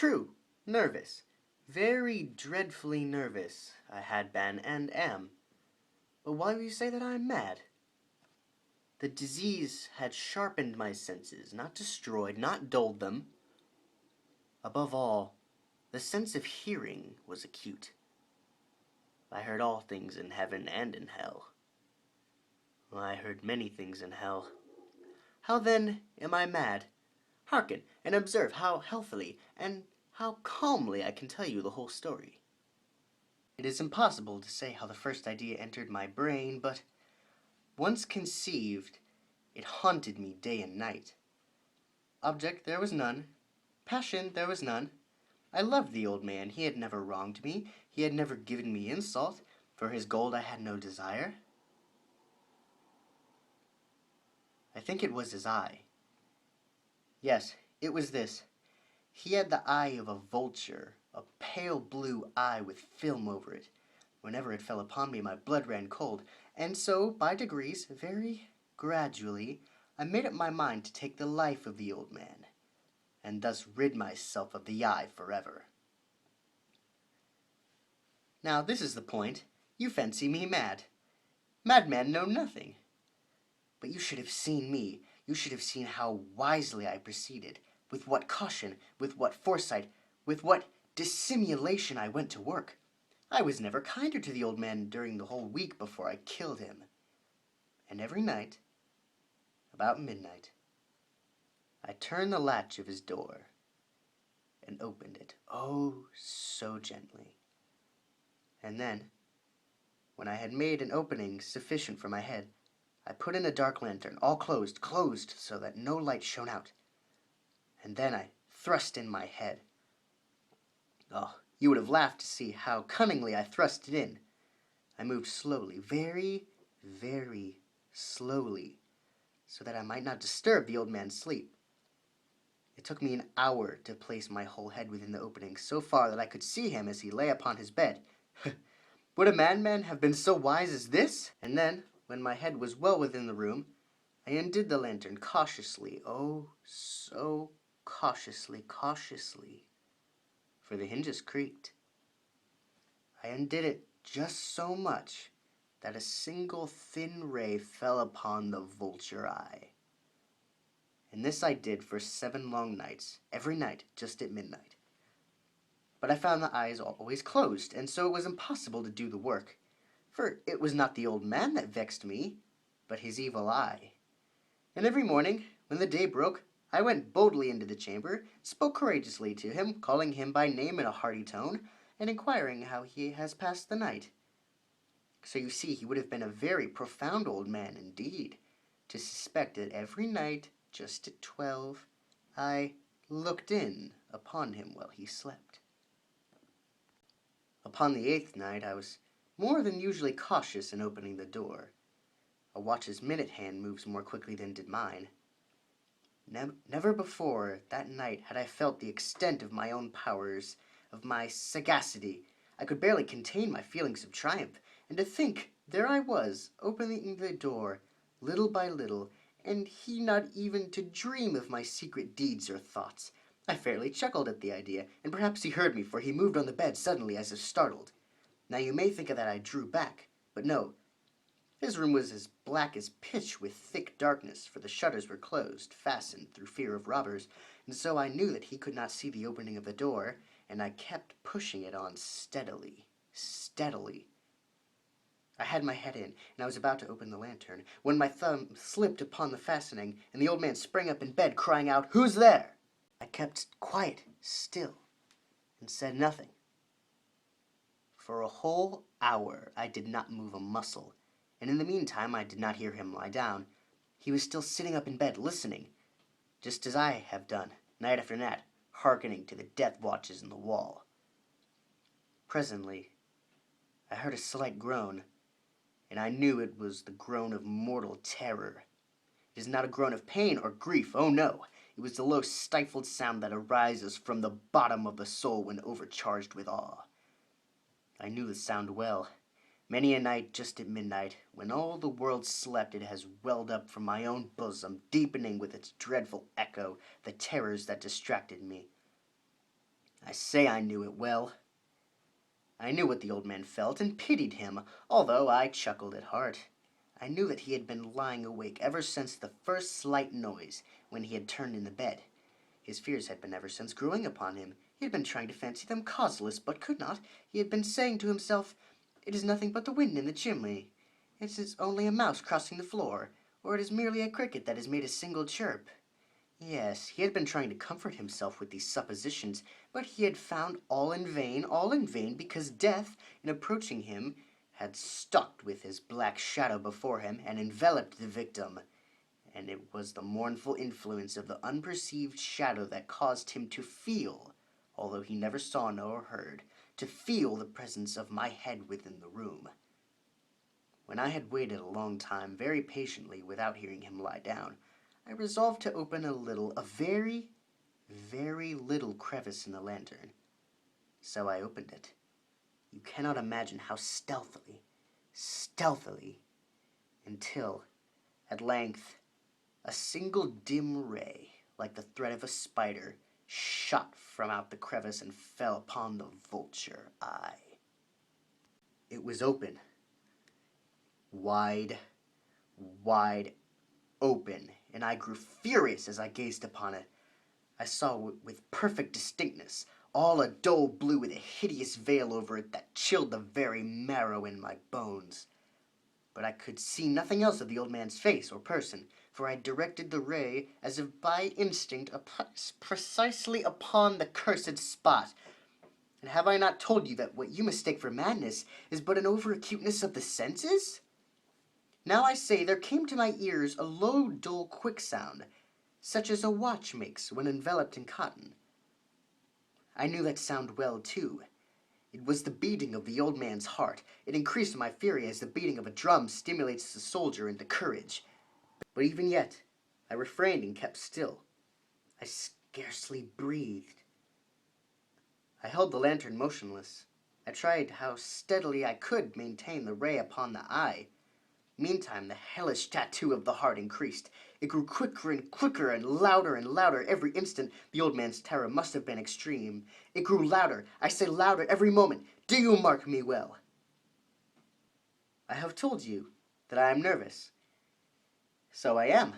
True, nervous. Very dreadfully nervous I had been and am. But why will you say that I am mad? The disease had sharpened my senses, not destroyed, not dulled them. Above all, the sense of hearing was acute. I heard all things in heaven and in hell. Well, I heard many things in hell. How then am I mad? Hearken and observe how healthily and how calmly I can tell you the whole story. It is impossible to say how the first idea entered my brain, but once conceived, it haunted me day and night. Object there was none. Passion there was none. I loved the old man. He had never wronged me. He had never given me insult. For his gold I had no desire. I think it was his eye. Yes, it was this. He had the eye of a vulture, a pale blue eye with film over it. Whenever it fell upon me, my blood ran cold, and so, by degrees, very gradually, I made up my mind to take the life of the old man, and thus rid myself of the eye forever. Now, this is the point. You fancy me mad. Madmen know nothing. But you should have seen me. You should have seen how wisely I proceeded, with what caution, with what foresight, with what dissimulation I went to work. I was never kinder to the old man during the whole week before I killed him. And every night, about midnight, I turned the latch of his door and opened it, oh, so gently. And then, when I had made an opening sufficient for my head, I put in a dark lantern, all closed so that no light shone out. And then I thrust in my head. Oh, you would have laughed to see how cunningly I thrust it in. I moved slowly, very, very slowly, so that I might not disturb the old man's sleep. It took me an hour to place my whole head within the opening, so far that I could see him as he lay upon his bed. Would a madman have been so wise as this? And then, when my head was well within the room, I undid the lantern cautiously, oh, so cautiously, for the hinges creaked. I undid it just so much that a single thin ray fell upon the vulture eye. And this I did for 7 long nights, every night just at midnight. But I found the eyes always closed, and so it was impossible to do the work. For it was not the old man that vexed me, but his evil eye. And every morning, when the day broke, I went boldly into the chamber, spoke courageously to him, calling him by name in a hearty tone, and inquiring how he has passed the night. So you see, he would have been a very profound old man indeed, to suspect that every night, just at 12, I looked in upon him while he slept. Upon the 8th night, I was more than usually cautious in opening the door. A watch's minute hand moves more quickly than did mine. Never before that night had I felt the extent of my own powers, of my sagacity. I could barely contain my feelings of triumph, and to think there I was, opening the door, little by little, and he not even to dream of my secret deeds or thoughts. I fairly chuckled at the idea, and perhaps he heard me, for he moved on the bed suddenly as if startled. Now you may think that I drew back, but no. His room was as black as pitch with thick darkness, for the shutters were closed, fastened through fear of robbers, and so I knew that he could not see the opening of the door, and I kept pushing it on steadily. I had my head in, and I was about to open the lantern, when my thumb slipped upon the fastening, and the old man sprang up in bed, crying out, "Who's there?" I kept quiet, still, and said nothing. For a whole hour I did not move a muscle, and in the meantime I did not hear him lie down. He was still sitting up in bed, listening, just as I have done, night after night, hearkening to the death watches in the wall. Presently, I heard a slight groan, and I knew it was the groan of mortal terror. It is not a groan of pain or grief, oh no! It was the low stifled sound that arises from the bottom of the soul when overcharged with awe. I knew the sound well. Many a night just at midnight, when all the world slept, it has welled up from my own bosom, deepening with its dreadful echo the terrors that distracted me. I say I knew it well. I knew what the old man felt and pitied him, although I chuckled at heart. I knew that he had been lying awake ever since the first slight noise, when he had turned in the bed. His fears had been ever since growing upon him. He had been trying to fancy them causeless, but could not. He had been saying to himself, "It is nothing but the wind in the chimney. It is only a mouse crossing the floor, or it is merely a cricket that has made a single chirp." Yes, he had been trying to comfort himself with these suppositions, but he had found all in vain, because death, in approaching him, had stalked with his black shadow before him and enveloped the victim. And it was the mournful influence of the unperceived shadow that caused him to feel, although he never saw nor heard, to feel the presence of my head within the room. When I had waited a long time, very patiently, without hearing him lie down, I resolved to open a very, very little crevice in the lantern. So I opened it. You cannot imagine how stealthily, until, at length, a single dim ray, like the thread of a spider, shot from out the crevice and fell upon the vulture eye. It was open. Wide open, and I grew furious as I gazed upon it. I saw with perfect distinctness, all a dull blue with a hideous veil over it that chilled the very marrow in my bones. But I could see nothing else of the old man's face or person, for I directed the ray, as if by instinct, precisely upon the cursed spot. And have I not told you that what you mistake for madness is but an over-acuteness of the senses? Now I say, there came to my ears a low, dull, quick sound, such as a watch makes when enveloped in cotton. I knew that sound well, too. It was the beating of the old man's heart. It increased my fury as the beating of a drum stimulates the soldier into courage. But even yet, I refrained and kept still. I scarcely breathed. I held the lantern motionless. I tried how steadily I could maintain the ray upon the eye. Meantime, the hellish tattoo of the heart increased. It grew quicker and louder every instant. The old man's terror must have been extreme. It grew louder, I say louder, every moment. Do you mark me well? I have told you that I am nervous. So I am.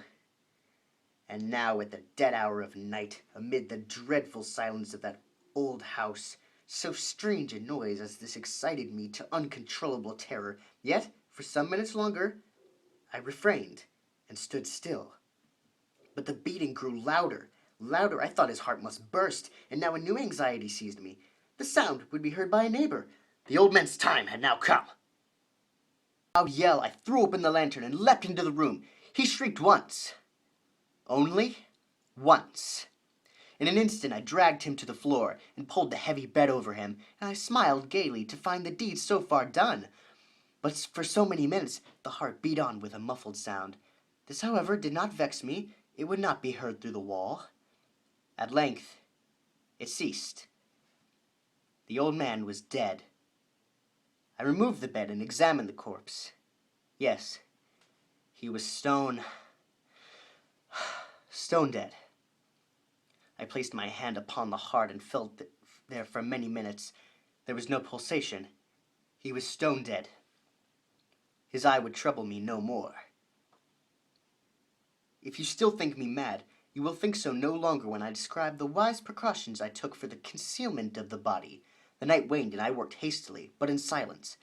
And now, at the dead hour of night, amid the dreadful silence of that old house, so strange a noise as this excited me to uncontrollable terror. Yet, for some minutes longer, I refrained and stood still. But the beating grew louder. I thought his heart must burst, and now a new anxiety seized me. The sound would be heard by a neighbor. The old man's time had now come. Without yell, I threw open the lantern and leapt into the room. He shrieked once. Only once. In an instant I dragged him to the floor and pulled the heavy bed over him, and I smiled gaily to find the deed so far done. But for so many minutes the heart beat on with a muffled sound. This, however, did not vex me. It would not be heard through the wall. At length it ceased. The old man was dead. I removed the bed and examined the corpse. Yes, he was stone dead. I placed my hand upon the heart and felt there for many minutes. There was no pulsation. He was stone dead. His eye would trouble me no more. If you still think me mad, you will think so no longer when I describe the wise precautions I took for the concealment of the body. The night waned, and I worked hastily, but in silence.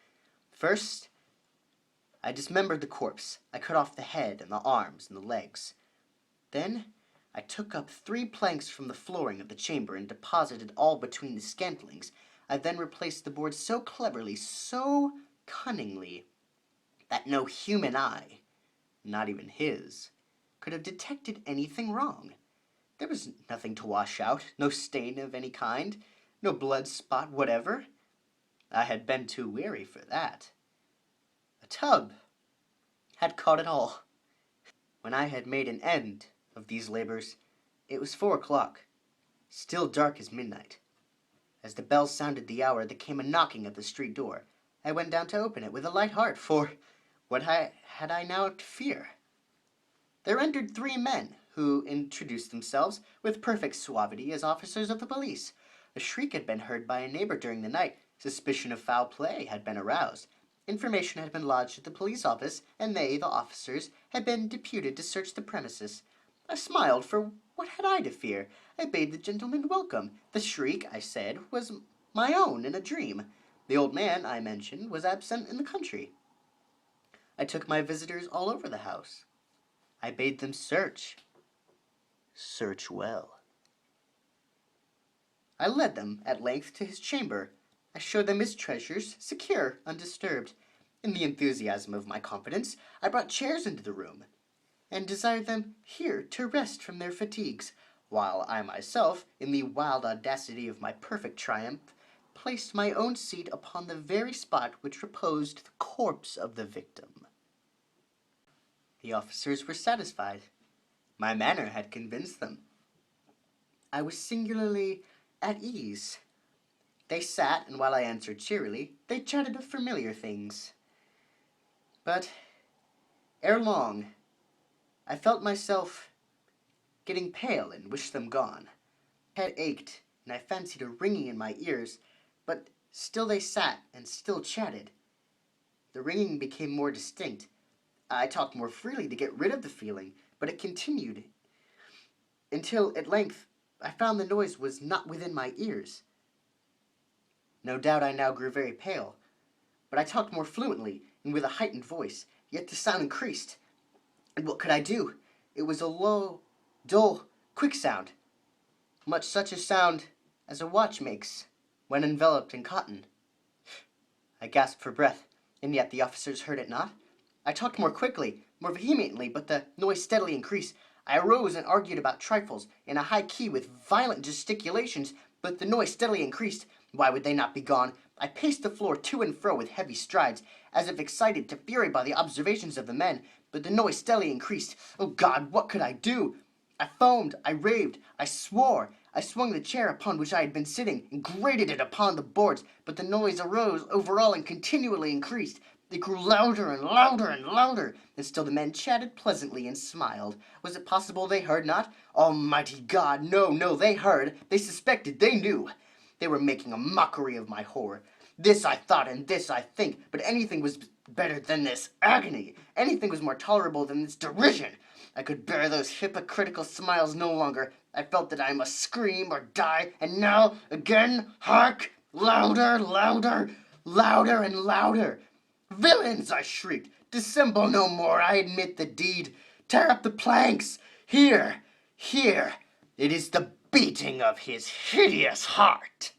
First, I dismembered the corpse. I cut off the head and the arms and the legs. Then, I took up 3 planks from the flooring of the chamber and deposited all between the scantlings. I then replaced the boards so cleverly, so cunningly, that no human eye, not even his, could have detected anything wrong. There was nothing to wash out, no stain of any kind, no blood spot whatever. I had been too weary for that. A tub had caught it all. When I had made an end of these labors, it was 4 o'clock, still dark as midnight. As the bell sounded the hour, there came a knocking at the street door. I went down to open it with a light heart, for what had I now to fear? There entered 3 men, who introduced themselves with perfect suavity as officers of the police. A shriek had been heard by a neighbor during the night. Suspicion of foul play had been aroused. Information had been lodged at the police office, and they, the officers, had been deputed to search the premises. I smiled, for what had I to fear? I bade the gentleman welcome. The shriek, I said, was my own in a dream. The old man, I mentioned, was absent in the country. I took my visitors all over the house. I bade them search. Search well. I led them, at length, to his chamber. I showed them his treasures, secure, undisturbed. In the enthusiasm of my confidence, I brought chairs into the room, and desired them here to rest from their fatigues, while I myself, in the wild audacity of my perfect triumph, placed my own seat upon the very spot which reposed the corpse of the victim. The officers were satisfied. My manner had convinced them. I was singularly at ease. They sat, and while I answered cheerily, they chatted of familiar things. But, ere long, I felt myself getting pale and wished them gone. My head ached, and I fancied a ringing in my ears, but still they sat and still chatted. The ringing became more distinct. I talked more freely to get rid of the feeling, but it continued until, at length, I found the noise was not within my ears. No doubt I now grew very pale, but I talked more fluently and with a heightened voice, yet the sound increased. And what could I do? It was a low, dull, quick sound, much such a sound as a watch makes when enveloped in cotton. I gasped for breath, and yet the officers heard it not. I talked more quickly, more vehemently, but the noise steadily increased. I arose and argued about trifles in a high key with violent gesticulations, but the noise steadily increased. Why would they not be gone? I paced the floor to and fro with heavy strides, as if excited to fury by the observations of the men, but the noise steadily increased. Oh God, what could I do? I foamed, I raved, I swore. I swung the chair upon which I had been sitting, and grated it upon the boards, but the noise arose over all and continually increased. It grew louder and louder and louder, and still the men chatted pleasantly and smiled. Was it possible they heard not? Almighty God, no, they heard, they suspected, they knew. They were making a mockery of my horror. This I thought, and this I think, but anything was better than this agony. Anything was more tolerable than this derision. I could bear those hypocritical smiles no longer. I felt that I must scream or die, and now, again, hark! Louder, louder, louder and louder. Villains, I shrieked, dissemble no more, I admit the deed. Tear up the planks. Here, it is the beating of his hideous heart.